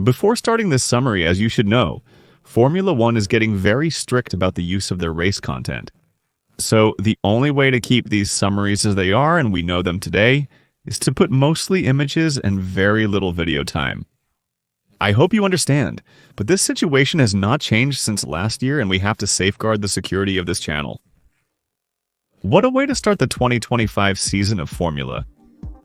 Before starting this summary, as you should know, Formula One is getting very strict about the use of their race content. So the only way to keep these summaries as they are, and we know them today, is to put mostly images and very little video time. I hope you understand, but this situation has not changed since last year, and we have to safeguard the security of this channel. What a way to start the 2025 season of Formula.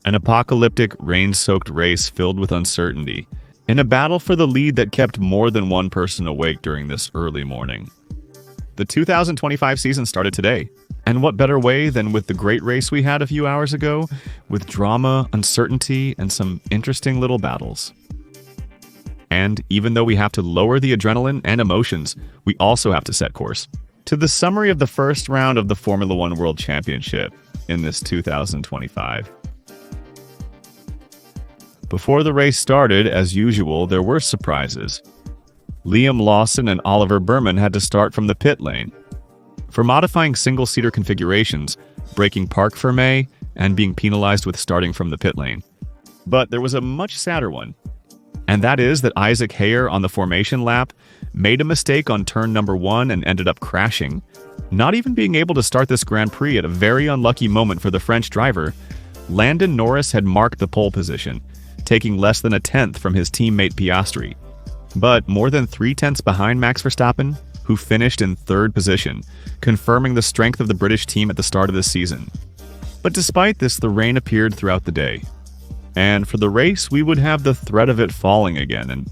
An apocalyptic, rain-soaked race filled with uncertainty, in a battle for the lead that kept more than one person awake during this early morning. The 2025 season started today, and what better way than with the great race we had a few hours ago, with drama, uncertainty, and some interesting little battles. And even though we have to lower the adrenaline and emotions, we also have to set course to the summary of the first round of the Formula One World Championship in this 2025. Before the race started, as usual, there were surprises. Liam Lawson and Oliver Burman had to start from the pit lane for modifying single-seater configurations, breaking parc fermé, and being penalized with starting from the pit lane. But there was a much sadder one, and that is that Isaac Heyer on the formation lap made a mistake on turn number 1 and ended up crashing, not even being able to start this Grand Prix at a very unlucky moment for the French driver. Lando Norris had marked the pole position, taking less than a tenth from his teammate Piastri, but more than 3/10 behind Max Verstappen, who finished in third position, confirming the strength of the British team at the start of this season. But despite this, the rain appeared throughout the day, and for the race we would have the threat of it falling again, and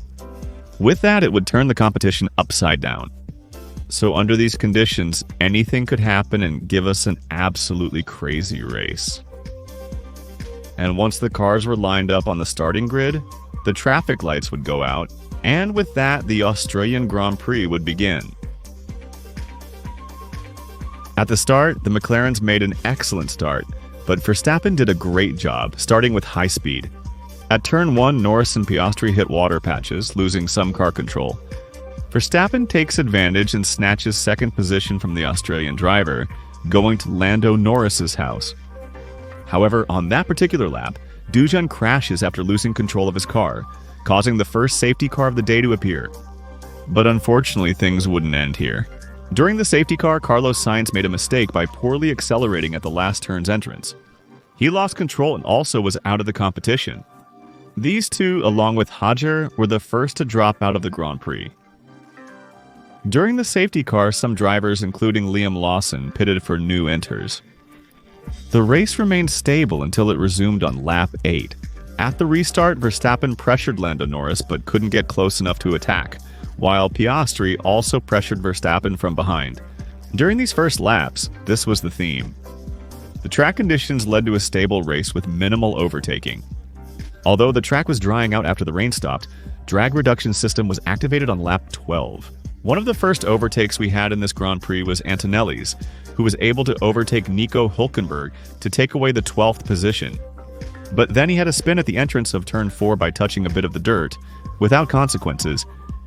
with that it would turn the competition upside down. So under these conditions, anything could happen and give us an absolutely crazy race. And once the cars were lined up on the starting grid, the traffic lights would go out, and with that, the Australian Grand Prix would begin. At the start, the McLarens made an excellent start, but Verstappen did a great job, starting with high speed. At turn 1, Norris and Piastri hit water patches, losing some car control. Verstappen takes advantage and snatches second position from the Australian driver, going to Lando Norris's house. However, on that particular lap, Dujan crashes after losing control of his car, causing the first safety car of the day to appear. But unfortunately, things wouldn't end here. During the safety car, Carlos Sainz made a mistake by poorly accelerating at the last turn's entrance. He lost control and also was out of the competition. These two, along with Hajar, were the first to drop out of the Grand Prix. During the safety car, some drivers, including Liam Lawson, pitted for new enters. The race remained stable until it resumed on lap 8. At the restart, Verstappen pressured Lando Norris but couldn't get close enough to attack, while Piastri also pressured Verstappen from behind. During these first laps, this was the theme. The track conditions led to a stable race with minimal overtaking. Although the track was drying out after the rain stopped, drag reduction system was activated on lap 12. One of the first overtakes we had in this Grand Prix was Antonelli's, who was able to overtake Nico Hülkenberg to take away the 12th position. But then he had a spin at the entrance of turn 4 by touching a bit of the dirt, without consequences,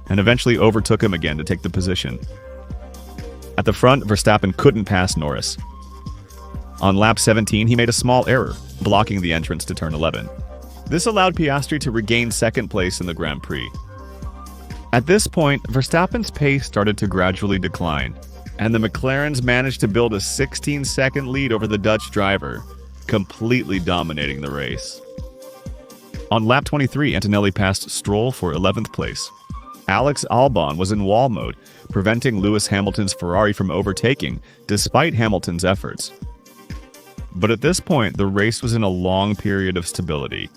and eventually overtook him again to take the position. At the front, Verstappen couldn't pass Norris. On lap 17, he made a small error, blocking the entrance to turn 11. This allowed Piastri to regain second place in the Grand Prix. At this point, Verstappen's pace started to gradually decline, and the McLarens managed to build a 16-second lead over the Dutch driver, completely dominating the race. On lap 23, Antonelli passed Stroll for 11th place. Alex Albon was in wall mode, preventing Lewis Hamilton's Ferrari from overtaking, despite Hamilton's efforts. But at this point, the race was in a long period of stability.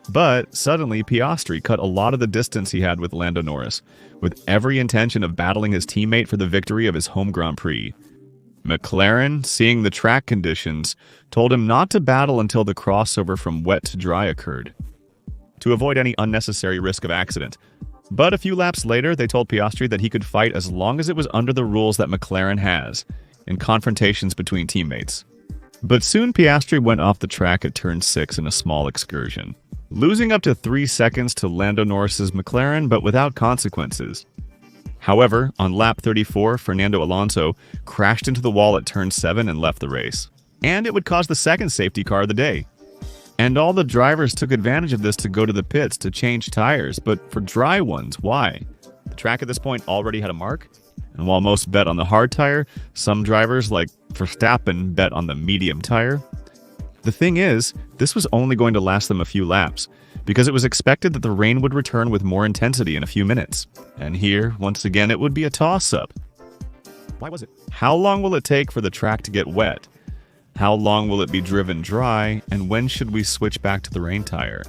But suddenly, Piastri cut a lot of the distance he had with Lando Norris, with every intention of battling his teammate for the victory of his home Grand Prix. McLaren, seeing the track conditions, told him not to battle until the crossover from wet to dry occurred, to avoid any unnecessary risk of accident. But a few laps later, they told Piastri that he could fight as long as it was under the rules that McLaren has, in confrontations between teammates. But soon Piastri went off the track at turn 6 in a small excursion, losing up to 3 seconds to Lando Norris's McLaren, but without consequences. However, on lap 34, Fernando Alonso crashed into the wall at turn 7 and left the race. And it would cause the second safety car of the day. And all the drivers took advantage of this to go to the pits to change tires, but for dry ones, why? The track at this point already had a mark, and while most bet on the hard tire, some drivers like Verstappen bet on the medium tire. The thing is, this was only going to last them a few laps, because it was expected that the rain would return with more intensity in a few minutes. And here, once again, it would be a toss-up. Why was it? How long will it take for the track to get wet? How long will it be driven dry? And when should we switch back to the rain tire?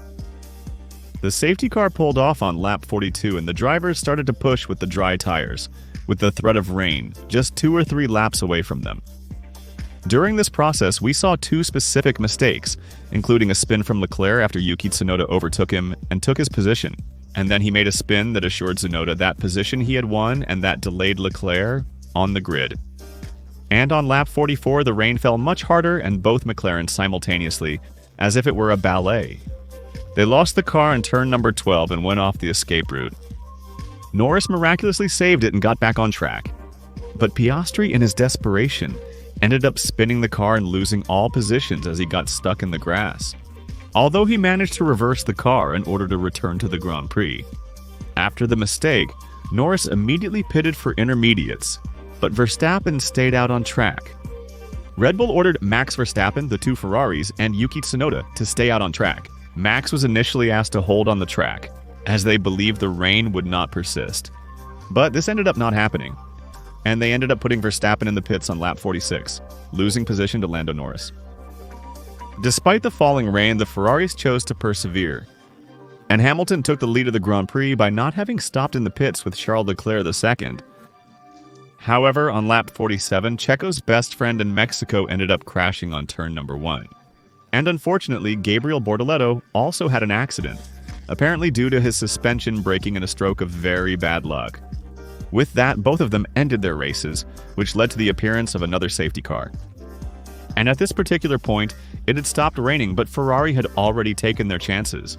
The safety car pulled off on lap 42 and the drivers started to push with the dry tires, with the threat of rain just 2 or 3 laps away from them. During this process, we saw 2 specific mistakes, including a spin from Leclerc after Yuki Tsunoda overtook him and took his position. And then he made a spin that assured Tsunoda that position he had won and that delayed Leclerc on the grid. And on lap 44, the rain fell much harder and both McLarens simultaneously, as if it were a ballet. They lost the car in turn number 12 and went off the escape route. Norris miraculously saved it and got back on track. But Piastri, in his desperation, ended up spinning the car and losing all positions as he got stuck in the grass. Although he managed to reverse the car in order to return to the Grand Prix. After the mistake, Norris immediately pitted for intermediates, but Verstappen stayed out on track. Red Bull ordered Max Verstappen, the 2 Ferraris, and Yuki Tsunoda to stay out on track. Max was initially asked to hold on the track, as they believed the rain would not persist. But this ended up not happening, and they ended up putting Verstappen in the pits on lap 46, losing position to Lando Norris. Despite the falling rain, the Ferraris chose to persevere, and Hamilton took the lead of the Grand Prix by not having stopped in the pits with Charles Leclerc II. However, on lap 47, Checo's best friend in Mexico ended up crashing on turn number 1. And unfortunately, Gabriel Bortoleto also had an accident, apparently due to his suspension breaking in a stroke of very bad luck. With that, both of them ended their races, which led to the appearance of another safety car. And at this particular point, it had stopped raining, but Ferrari had already taken their chances.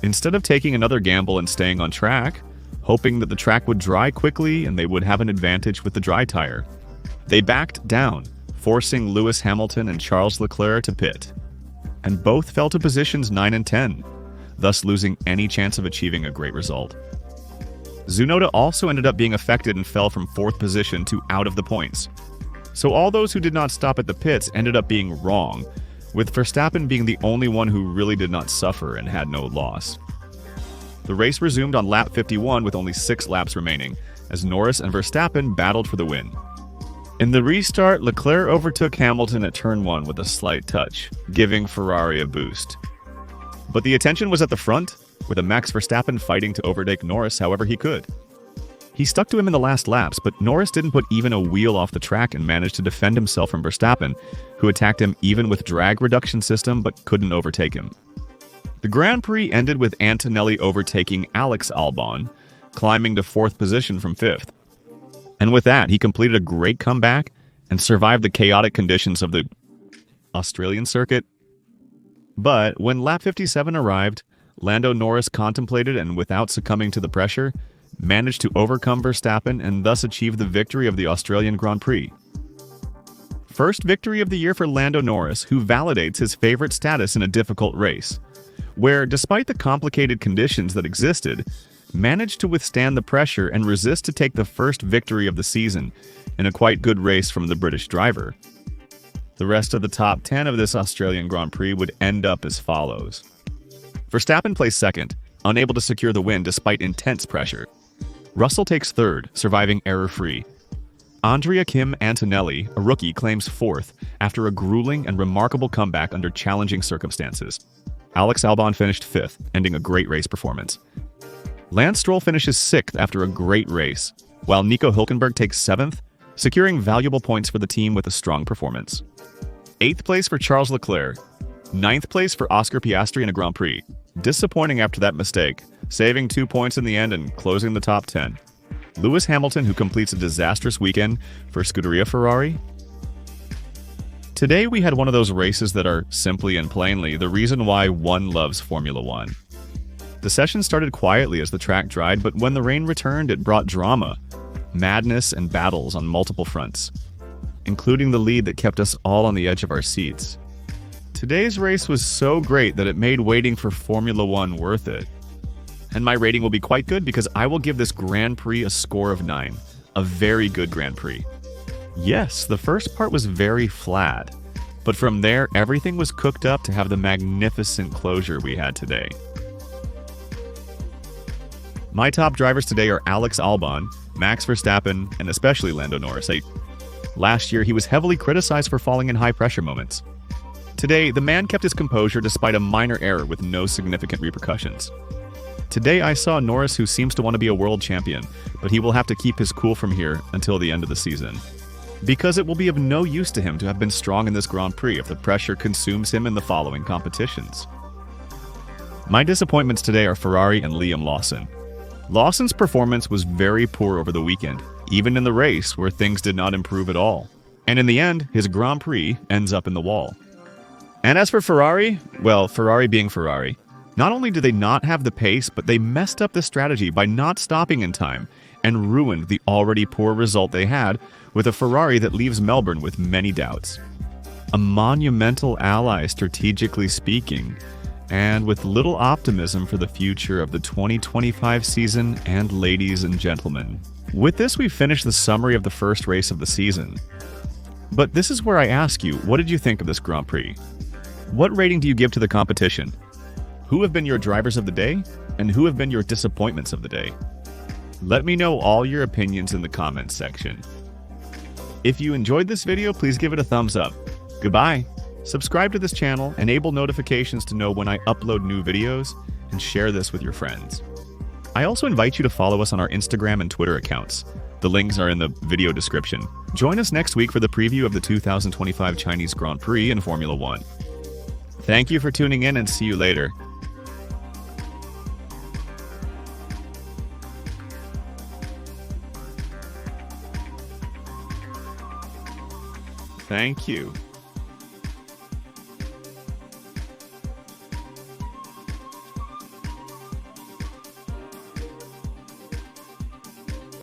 Instead of taking another gamble and staying on track, hoping that the track would dry quickly and they would have an advantage with the dry tire, they backed down, forcing Lewis Hamilton and Charles Leclerc to pit. And both fell to positions 9 and 10, thus losing any chance of achieving a great result. Tsunoda also ended up being affected and fell from 4th position to out of the points. So all those who did not stop at the pits ended up being wrong, with Verstappen being the only one who really did not suffer and had no loss. The race resumed on lap 51 with only 6 laps remaining, as Norris and Verstappen battled for the win. In the restart, Leclerc overtook Hamilton at turn 1 with a slight touch, giving Ferrari a boost. But the attention was at the front, with a Max Verstappen fighting to overtake Norris however he could. He stuck to him in the last laps, but Norris didn't put even a wheel off the track and managed to defend himself from Verstappen, who attacked him even with drag reduction system but couldn't overtake him. The Grand Prix ended with Antonelli overtaking Alex Albon, climbing to 4th position from 5th. And with that, he completed a great comeback and survived the chaotic conditions of the Australian circuit. But when lap 57 arrived, Lando Norris contemplated and, without succumbing to the pressure, managed to overcome Verstappen and thus achieve the victory of the Australian Grand Prix. First victory of the year for Lando Norris, who validates his favorite status in a difficult race, where, despite the complicated conditions that existed, managed to withstand the pressure and resist to take the first victory of the season in a quite good race from the British driver. The rest of the top 10 of this Australian Grand Prix would end up as follows. Verstappen placed 2nd, unable to secure the win despite intense pressure. Russell takes 3rd, surviving error-free. Andrea Kim Antonelli, a rookie, claims 4th after a grueling and remarkable comeback under challenging circumstances. Alex Albon finished 5th, ending a great race performance. Lance Stroll finishes 6th after a great race, while Nico Hülkenberg takes 7th, securing valuable points for the team with a strong performance. 8th place for Charles Leclerc. 9th place for Oscar Piastri in a Grand Prix. Disappointing after that mistake, saving 2 points in the end and closing the top 10. Lewis Hamilton, who completes a disastrous weekend for Scuderia Ferrari. Today we had one of those races that are, simply and plainly, the reason why one loves Formula One. The session started quietly as the track dried, but when the rain returned, it brought drama, madness, and battles on multiple fronts, including the lead that kept us all on the edge of our seats. Today's race was so great that it made waiting for Formula One worth it. And my rating will be quite good because I will give this Grand Prix a score of 9. A very good Grand Prix. Yes, the first part was very flat, but from there, everything was cooked up to have the magnificent closure we had today. My top drivers today are Alex Albon, Max Verstappen, and especially Lando Norris. Last year, he was heavily criticized for falling in high-pressure moments. Today, the man kept his composure despite a minor error with no significant repercussions. Today, I saw Norris, who seems to want to be a world champion, but he will have to keep his cool from here until the end of the season. Because it will be of no use to him to have been strong in this Grand Prix if the pressure consumes him in the following competitions. My disappointments today are Ferrari and Liam Lawson. Lawson's performance was very poor over the weekend, even in the race where things did not improve at all. And in the end, his Grand Prix ends up in the wall. And as for Ferrari, well, Ferrari being Ferrari, not only do they not have the pace, but they messed up the strategy by not stopping in time and ruined the already poor result they had with a Ferrari that leaves Melbourne with many doubts. A monumental ally strategically speaking, and with little optimism for the future of the 2025 season and ladies and gentlemen. With this, we finish the summary of the first race of the season. But this is where I ask you, what did you think of this Grand Prix? What rating do you give to the competition? Who have been your drivers of the day? And who have been your disappointments of the day? Let me know all your opinions in the comments section. If you enjoyed this video, please give it a thumbs up. Goodbye. Subscribe to this channel, enable notifications to know when I upload new videos, and share this with your friends. I also invite you to follow us on our Instagram and Twitter accounts. The links are in the video description. Join us next week for the preview of the 2025 Chinese Grand Prix in Formula One. Thank you for tuning in and see you later. Thank you.